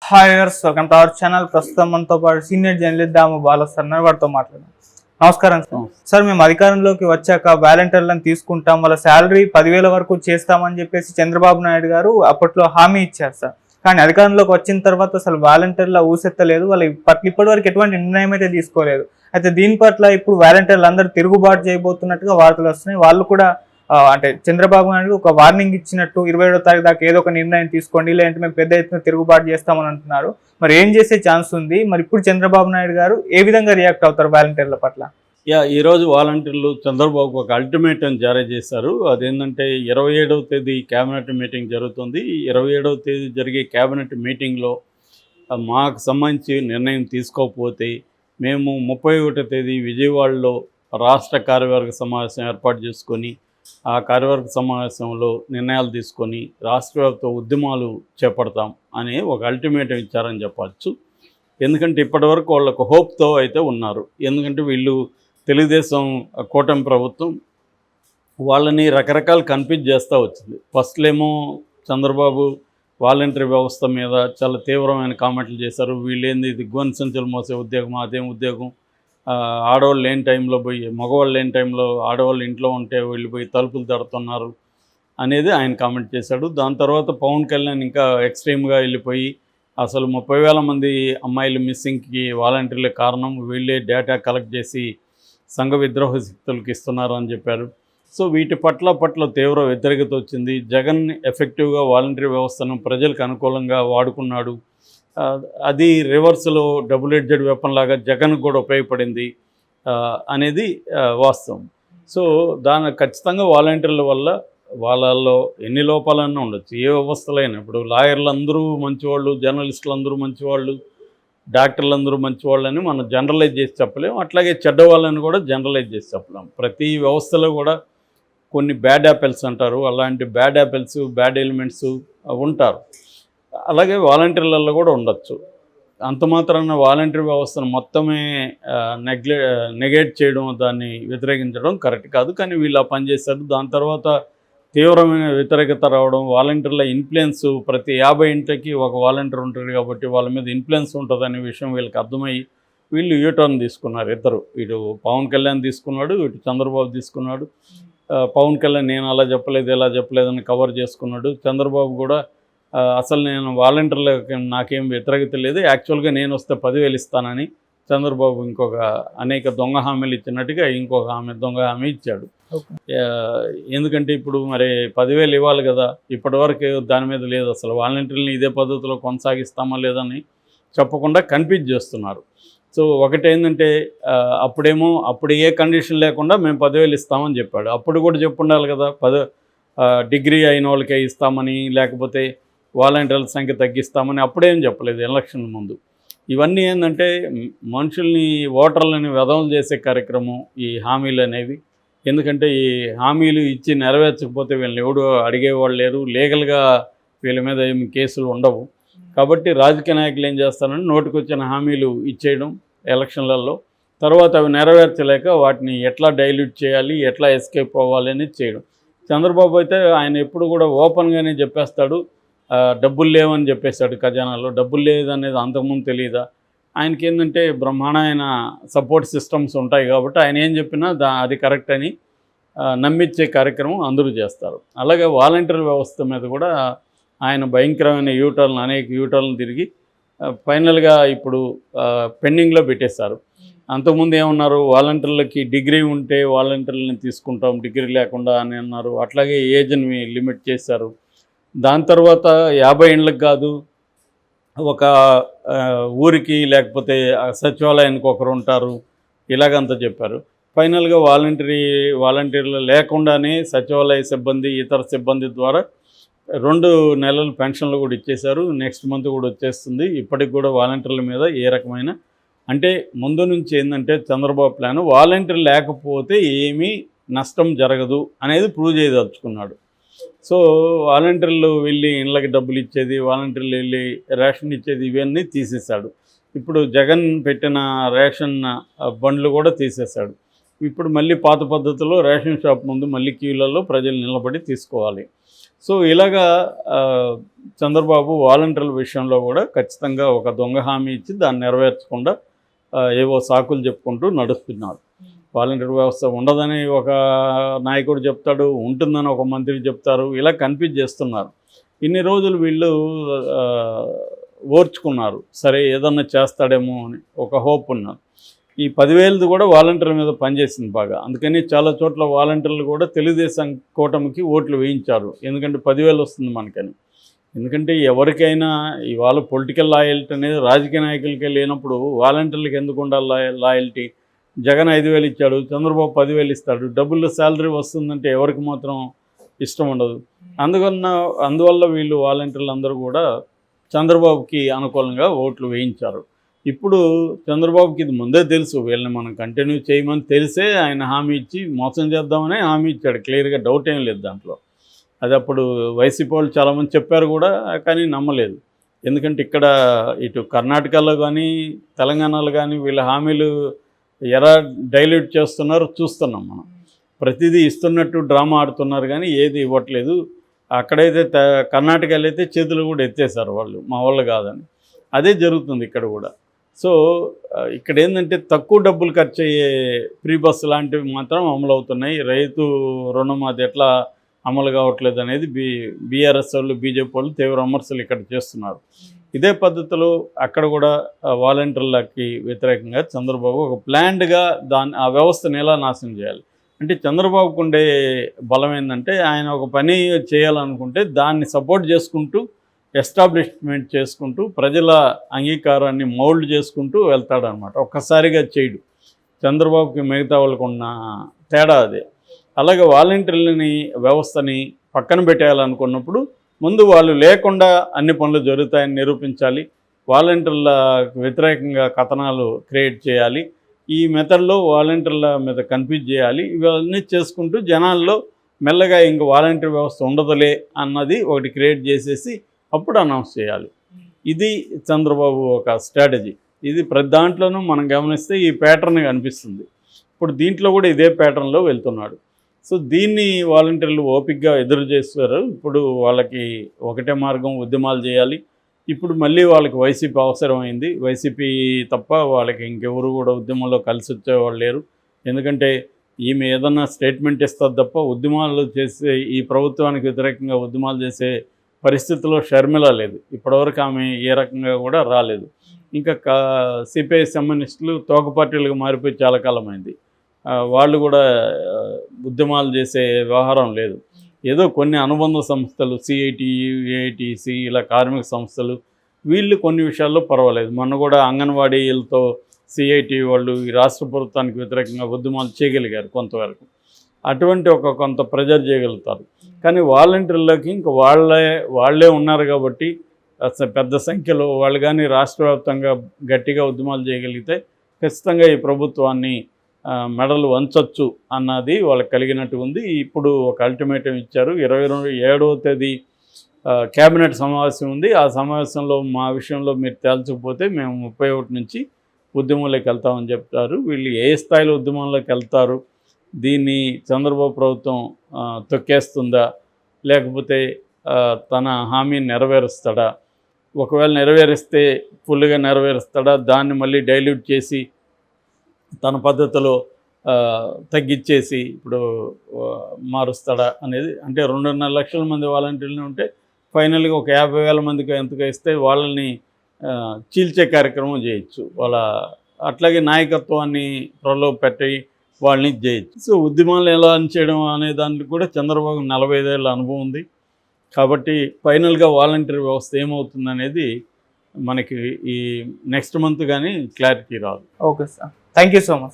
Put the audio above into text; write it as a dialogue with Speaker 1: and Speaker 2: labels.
Speaker 1: Hi viewers, welcome to our channel. ప్రస్తుతం మనతో పాటు సీనియర్ జర్నలిస్ట్ దాము బాలసర్ వారితో మాట్లాడాం. నమస్కారం సార్. సార్, మేము అధికారంలోకి వచ్చాక వాలంటీర్లను తీసుకుంటాం, వాళ్ళ శాలరీ 10,000 వరకు చేస్తామని చెప్పేసి చంద్రబాబు నాయుడు గారు అప్పట్లో హామీ ఇచ్చారు సార్. కానీ అధికారంలోకి వచ్చిన తర్వాత అసలు వాలంటీర్ల ఊసెత్తలేదు, వాళ్ళు ఇప్పటి వరకు ఎటువంటి నిర్ణయం అయితే తీసుకోలేదు. అయితే దీని పట్ల ఇప్పుడు వాలంటీర్లు అందరూ తిరుగుబాటు చేయబోతున్నట్టుగా వార్తలు వస్తున్నాయి. వాళ్ళు కూడా అంటే చంద్రబాబు నాయుడు ఒక వార్నింగ్ ఇచ్చినట్టు 27వ తారీఖు దాకా ఏదో ఒక నిర్ణయం తీసుకోండి, లేదంటే మేము పెద్ద ఎత్తున తిరుగుబాటు చేస్తామని అంటున్నారు. మరి ఏం చేసే ఛాన్స్ ఉంది? మరి ఇప్పుడు చంద్రబాబు నాయుడు గారు ఏ విధంగా రియాక్ట్ అవుతారు వాలంటీర్ల పట్ల?
Speaker 2: ఈరోజు వాలంటీర్లు చంద్రబాబు ఒక అల్టిమేటం జారీ చేశారు. అదేంటంటే 27వ తేదీ క్యాబినెట్ మీటింగ్ జరుగుతుంది. 27వ తేదీ జరిగే క్యాబినెట్ మీటింగ్లో మాకు సంబంధించి నిర్ణయం తీసుకోకపోతే మేము 31వ తేదీ విజయవాడలో రాష్ట్ర కార్యవర్గ సమావేశం ఏర్పాటు చేసుకొని ఆ కార్యవర్గ సమావేశంలో నిర్ణయాలు తీసుకొని రాష్ట్రవ్యాప్త ఉద్యమాలు చేపడతాం అని ఒక అల్టిమేటం ఇచ్చారని చెప్పచ్చు. ఎందుకంటే ఇప్పటివరకు వాళ్ళకు హోప్తో అయితే ఉన్నారు. ఎందుకంటే వీళ్ళు తెలుగుదేశం కూటమి ప్రభుత్వం వాళ్ళని రకరకాలు కన్ఫ్యూజ్ చేస్తూ వచ్చింది. ఫస్ట్లేమో చంద్రబాబు వాలంటరీ వ్యవస్థ మీద చాలా తీవ్రమైన కామెంట్లు చేశారు. వీళ్ళేంది దిగ్వన్ సంచులు మోసే ఉద్యోగం, అదేం ఉద్యోగం, ఆడవాళ్ళు లేని టైంలో పోయి మగవాళ్ళు లేని టైంలో ఆడవాళ్ళు ఇంట్లో ఉంటే వెళ్ళిపోయి తలుపులు తడుతున్నారు అనేది ఆయన కామెంట్ చేశాడు. దాని తర్వాత పవన్ కళ్యాణ్ ఇంకా ఎక్స్ట్రీమ్గా వెళ్ళిపోయి అసలు 30,000 మంది అమ్మాయిలు మిస్సింగ్కి వాలంటీర్లే కారణం, వీళ్ళే డేటా కలెక్ట్ చేసి సంఘ విద్రోహ శక్తులకు ఇస్తున్నారు అని చెప్పారు. సో వీటి పట్ల తీవ్ర వ్యతిరేకత వచ్చింది. జగన్ ఎఫెక్టివ్గా వాలంటరీ వ్యవస్థను ప్రజలకు అనుకూలంగా వాడుకున్నాడు. అది రివర్స్లో డబుల్ ఎడ్జెడ్ వెపన్ లాగా జగన్ కూడా ఉపయోగపడింది అనేది వాస్తవం. సో ఖచ్చితంగా వాలంటీర్ల వల్ల వాళ్ళల్లో ఎన్ని లోపాలన్నా ఉండొచ్చు, ఏ వ్యవస్థలైనా. ఇప్పుడు లాయర్లు అందరూ మంచివాళ్ళు, జర్నలిస్టులు అందరూ మంచివాళ్ళు, డాక్టర్లు అందరూ మంచివాళ్ళు అని మనం జనరలైజ్ చేసి చెప్పలేము. అట్లాగే చెడ్డవాళ్ళని కూడా జనరలైజ్ చేసి చెప్పలేము. ప్రతి వ్యవస్థలో కూడా కొన్ని బ్యాడ్ యాపిల్స్ అంటారు, అలాంటి బ్యాడ్ యాపిల్స్, బ్యాడ్ ఎలిమెంట్స్ ఉంటారు. అలాగే వాలంటీర్లలో కూడా ఉండొచ్చు. అంత మాత్రాన వాలంటీర్ వ్యవస్థను మొత్తమే నెగేట్ చేయడం, దాన్ని వ్యతిరేకించడం కరెక్ట్ కాదు. కానీ వీళ్ళు ఆ పని చేశారు. దాని తర్వాత తీవ్రమైన వ్యతిరేకత రావడం, వాలంటీర్ల ఇన్ఫ్లుయెన్స్, ప్రతి 50 ఇంటికి ఒక వాలంటీర్ ఉంటాడు కాబట్టి వాళ్ళ మీద ఇన్ఫ్లుయెన్స్ ఉంటుందనే విషయం వీళ్ళకి అర్థమయ్యి వీళ్ళు యూటర్న్ తీసుకున్నారు. ఇద్దరు, ఇటు పవన్ కళ్యాణ్ తీసుకున్నాడు, ఇటు చంద్రబాబు తీసుకున్నాడు. పవన్ కళ్యాణ్ నేను అలా చెప్పలేదు, ఇలా చెప్పలేదని కవర్ చేసుకున్నాడు. చంద్రబాబు కూడా అసలు నేను వాలంటీర్లకు నాకేం వ్యతిరేకత లేదు, యాక్చువల్గా నేను వస్తే 10,000 ఇస్తానని చంద్రబాబు ఇంకొక అనేక దొంగ హామీలు ఇచ్చినట్టుగా ఇంకొక దొంగ హామీ ఇచ్చాడు. ఎందుకంటే ఇప్పుడు మరి 10,000 ఇవ్వాలి కదా, ఇప్పటివరకు దాని మీద లేదు. అసలు వాలంటీర్ని ఇదే పద్ధతిలో కొనసాగిస్తామా లేదని చెప్పకుండా కన్ఫ్యూజ్ చేస్తున్నారు. సో ఒకటేంటంటే అప్పుడు ఏ కండిషన్ లేకుండా మేము 10,000 ఇస్తామని చెప్పాడు. అప్పుడు కూడా చెప్పుండాలి కదా, డిగ్రీ అయిన వాళ్ళకే ఇస్తామని, లేకపోతే వాలంటీర్ల సంఖ్య తగ్గిస్తామని అప్పుడేం చెప్పలేదు ఎలక్షన్ ముందు. ఇవన్నీ ఏంటంటే మనుషుల్ని, ఓటర్లని వెధవలు చేసే కార్యక్రమం ఈ హామీలు అనేవి. ఎందుకంటే ఈ హామీలు ఇచ్చి నెరవేర్చకపోతే వీళ్ళని ఎవడు అడిగేవాళ్ళు లేరు, లీగల్గా వీళ్ళ మీద ఏమి కేసులు ఉండవు. కాబట్టి రాజకీయ నాయకులు ఏం చేస్తారని నోటికొచ్చిన హామీలు ఇచ్చేయడం ఎలక్షన్లలో, తర్వాత అవి నెరవేర్చలేక వాటిని ఎట్లా డైల్యూట్ చేయాలి, ఎట్లా ఎస్కేప్ అవ్వాలి అనేది చేయడం. చంద్రబాబు అయితే ఆయన ఎప్పుడు కూడా ఓపెన్గానే చెప్పేస్తాడు, డబ్బులు లేవని చెప్పేశాడు. ఖజానాలో డబ్బులు లేదనేది అంతకుముందు తెలియదా ఆయనకి? ఏంటంటే బ్రహ్మాండమైన సపోర్ట్ సిస్టమ్స్ ఉంటాయి కాబట్టి ఆయన ఏం చెప్పినా అది కరెక్ట్ అని నమ్మించే కార్యక్రమం అందరూ చేస్తారు. అలాగే వాలంటీర్ వ్యవస్థ మీద కూడా ఆయన భయంకరమైన అనేక యూటర్న్లు తిరిగి ఫైనల్గా ఇప్పుడు పెండింగ్లో పెట్టేశారు. అంతకుముందు ఏమన్నారు, వాలంటీర్లకి డిగ్రీ ఉంటే వాలంటీర్లని తీసుకుంటాం, డిగ్రీ లేకుండా అని అన్నారు. అట్లాగే ఏజ్ని లిమిట్ చేశారు. దాని తర్వాత 50 ఏళ్ళకి కాదు, ఒక ఊరికి లేకపోతే సచివాలయానికి ఒకరు ఉంటారు, ఇలాగంతా చెప్పారు. ఫైనల్గా వాలంటీర్లు లేకుండానే సచివాలయ సిబ్బంది, ఇతర సిబ్బంది ద్వారా 2 నెలలు పెన్షన్లు కూడా ఇచ్చేశారు. నెక్స్ట్ మంత్ కూడా వచ్చేస్తుంది. ఇప్పటికి కూడా వాలంటీర్ల మీద ఏ రకమైన అంటే ముందు నుంచి ఏంటంటే చంద్రబాబు ప్లాన్ వాలంటీర్ లేకపోతే ఏమీ నష్టం జరగదు అనేది ప్రూవ్ చేయదలుచుకున్నాడు. సో వాలంటీర్లు వెళ్ళి ఇళ్ళకి డబ్బులు ఇచ్చేది, వాలంటీర్లు వెళ్ళి రేషన్ ఇచ్చేది, ఇవన్నీ తీసేశాడు. ఇప్పుడు జగన్ పెట్టిన రేషన్ బండ్లు కూడా తీసేశాడు. ఇప్పుడు మళ్ళీ పాత పద్ధతిలో రేషన్ షాప్ ముందు మళ్ళీ క్యూలలో ప్రజలు నిలబడి తీసుకోవాలి. సో ఇలాగా చంద్రబాబు వాలంటీర్ల విషయంలో కూడా ఖచ్చితంగా ఒక దొంగ హామీ ఇచ్చి దాన్ని నెరవేర్చకుండా ఏవో సాకులు చెప్పుకుంటూ నడుస్తున్నారు. వాలంటీర్ వ్యవస్థ ఉండదని ఒక నాయకుడు చెప్తాడు, ఉంటుందని ఒక మంత్రి చెప్తారు, ఇలా కన్ఫ్యూజ్ చేస్తున్నారు. ఇన్ని రోజులు వీళ్ళు ఓర్చుకున్నారు, సరే ఏదన్నా చేస్తాడేమో అని ఒక హోప్ ఉన్నారు. ఈ 10,000ది కూడా వాలంటీర్ల మీద పనిచేసింది బాగా. అందుకని చాలా చోట్ల వాలంటీర్లు కూడా తెలుగుదేశం కూటమికి ఓట్లు వేయించారు, ఎందుకంటే 10,000 వస్తుంది మనకని. ఎందుకంటే ఎవరికైనా ఇవాళ పొలిటికల్ లాయల్టీ అనేది రాజకీయ నాయకులకే లేనప్పుడు వాలంటీర్లకు ఎందుకు ఉండాలి లాయల్టీ? జగన్ 5,000 ఇచ్చాడు, చంద్రబాబు 10,000 ఇస్తాడు, డబ్బులు శాలరీ వస్తుందంటే ఎవరికి మాత్రం ఇష్టం ఉండదు. అందువల్ల వీళ్ళు వాలంటీర్లు అందరూ కూడా చంద్రబాబుకి అనుకూలంగా ఓట్లు వేయించారు. ఇప్పుడు చంద్రబాబుకి ఇది ముందే తెలుసు, వీళ్ళని మనం కంటిన్యూ చేయమని తెలిసే ఆయన హామీ ఇచ్చి మోసం చేద్దామని హామీ ఇచ్చాడు. క్లియర్గా డౌట్ ఏం లేదు దాంట్లో. అది అప్పుడు వైసీపీ వాళ్ళు చాలామంది చెప్పారు కూడా, కానీ నమ్మలేదు. ఎందుకంటే ఇక్కడ ఇటు కర్ణాటకలో కానీ తెలంగాణలో కానీ వీళ్ళ హామీలు ఎలా డైల్యూట్ చేస్తున్నారో చూస్తున్నాం మనం. ప్రతిదీ ఇస్తున్నట్టు డ్రామా ఆడుతున్నారు కానీ ఏది ఇవ్వట్లేదు. అక్కడైతే కర్ణాటకలో అయితే చేతులు కూడా ఎత్తేసారు వాళ్ళు, మా వాళ్ళు కాదని. అదే జరుగుతుంది ఇక్కడ కూడా. సో ఇక్కడ ఏంటంటే తక్కువ డబ్బులు ఖర్చు అయ్యే ఫ్రీ బస్సు లాంటివి మాత్రం అమలు అవుతున్నాయి. రైతు రుణం అది ఎట్లా అమలు కావట్లేదు అనేది బీఆర్ఎస్ వాళ్ళు బీజేపీ వాళ్ళు తీవ్ర విమర్శలు ఇక్కడ చేస్తున్నారు. ఇదే పద్ధతిలో అక్కడ కూడా వాలంటీర్లకి వ్యతిరేకంగా చంద్రబాబు ఒక ప్లాన్డ్గా ఆ వ్యవస్థను ఎలా నాశనం చేయాలి అంటే, చంద్రబాబుకు ఉండే బలం ఏంటంటే ఆయన ఒక పని చేయాలనుకుంటే దాన్ని సపోర్ట్ చేసుకుంటూ ఎస్టాబ్లిష్మెంట్ చేసుకుంటూ ప్రజల అంగీకారాన్ని మౌల్డ్ చేసుకుంటూ వెళ్తాడనమాట. ఒక్కసారిగా చేయడు. చంద్రబాబుకి మిగతా వాళ్ళకు ఉన్న తేడా అదే. అలాగే వాలంటీర్లని వ్యవస్థని పక్కన పెట్టేయాలనుకున్నప్పుడు ముందు వాళ్ళు లేకుండా అన్ని పనులు జరుగుతాయని నిరూపించాలి. వాలంటీర్ల వ్యతిరేకంగా కథనాలు క్రియేట్ చేయాలి. ఈ మెథడ్లో వాలంటీర్ల మీద కన్ఫ్యూజ్ చేయాలి. ఇవన్నీ చేసుకుంటూ జనాల్లో మెల్లగా ఇంక వాలంటీర్ వ్యవస్థ ఉండదులే అన్నది ఒకటి క్రియేట్ చేసేసి అప్పుడు అనౌన్స్ చేయాలి. ఇది చంద్రబాబు ఒక స్ట్రాటజీ. ఇది ప్రతి దాంట్లోనూ మనం గమనిస్తే ఈ ప్యాటర్న్ కనిపిస్తుంది. ఇప్పుడు దీంట్లో కూడా ఇదే ప్యాటర్న్లో వెళ్తున్నాడు. సో దీన్ని వాలంటీర్లు ఓపికగా ఎదురు చేస్తారు. ఇప్పుడు వాళ్ళకి ఒకటే మార్గం, ఉద్యమాలు చేయాలి. ఇప్పుడు మళ్ళీ వాళ్ళకి వైసీపీ అవసరమైంది. వైసీపీ తప్ప వాళ్ళకి ఇంకెవరు కూడా ఉద్యమంలో కలిసి వచ్చేవాళ్ళు లేరు. ఎందుకంటే ఈమె ఏదన్నా స్టేట్మెంట్ ఇస్తుంది తప్ప ఉద్యమాలు చేసే, ఈ ప్రభుత్వానికి వ్యతిరేకంగా ఉద్యమాలు చేసే పరిస్థితిలో షర్మిల లేదు. ఇప్పటివరకు ఆమె ఏ రకంగా కూడా రాలేదు. ఇంకా సిపిఐ కమ్యూనిస్టులు తోక పార్టీలకు మారిపోయి చాలా కాలమైంది. వాళ్ళు కూడా ఉద్యమాలు చేసే వ్యవహారం లేదు. ఏదో కొన్ని అనుబంధ సంస్థలు సిఐటియు, ఏఐటిసి ఇలా కార్మిక సంస్థలు వీళ్ళు కొన్ని విషయాల్లో పర్వాలేదు. మొన్న కూడా అంగన్వాడీలతో సిఐటి వాళ్ళు ఈ రాష్ట్ర ప్రభుత్వానికి వ్యతిరేకంగా ఉద్యమాలు చేయగలిగారు కొంతవరకు. అటువంటి కొంత ప్రెజర్ చేయగలుగుతారు. కానీ వాలంటీర్లకి ఇంకా వాళ్ళే ఉన్నారు కాబట్టి పెద్ద సంఖ్యలో వాళ్ళు కానీ రాష్ట్ర వ్యాప్తంగా గట్టిగా ఉద్యమాలు చేయగలిగితే ఖచ్చితంగా ఈ ప్రభుత్వాన్ని మెడలు వంచొచ్చు అన్నది వాళ్ళకి కలిగినట్టు ఉంది. ఇప్పుడు ఒక అల్టిమేటం ఇచ్చారు. 27వ తేదీ క్యాబినెట్ సమావేశం ఉంది. ఆ సమావేశంలో మా విషయంలో మీరు తేల్చకపోతే మేము 31 నుంచి ఉద్యమంలోకి వెళ్తామని చెప్తారు. వీళ్ళు ఏ స్థాయిలో ఉద్యమంలోకి వెళ్తారు, దీన్ని చంద్రబాబు ప్రభుత్వం తొక్కేస్తుందా లేకపోతే తన హామీని నెరవేరుస్తాడా, ఒకవేళ నెరవేరిస్తే ఫుల్గా నెరవేరుస్తాడా, దాన్ని మళ్ళీ డైల్యూట్ చేసి తన పద్ధతిలో తగ్గించేసి ఇప్పుడు మారుస్తాడా అనేది. అంటే 2.5 లక్షల మంది వాలంటీర్లు ఉంటే ఫైనల్గా ఒక 50,000 మందికి ఎంతగా ఇస్తే వాళ్ళని చీల్చే కార్యక్రమం చేయొచ్చు. అట్లాగే నాయకత్వాన్ని ప్రలోభ పెట్టి వాళ్ళని చేయొచ్చు. సో ఉద్యమాలు ఎలా చేయడం అనే దానికి కూడా చంద్రబాబు 45 ఏళ్ళ అనుభవం ఉంది. కాబట్టి ఫైనల్గా వాలంటీర్ వ్యవస్థ ఏమవుతుంది అనేది మనకి ఈ నెక్స్ట్ మంత్ కానీ క్లారిటీ రాదు.
Speaker 1: Okay sir, thank you so much.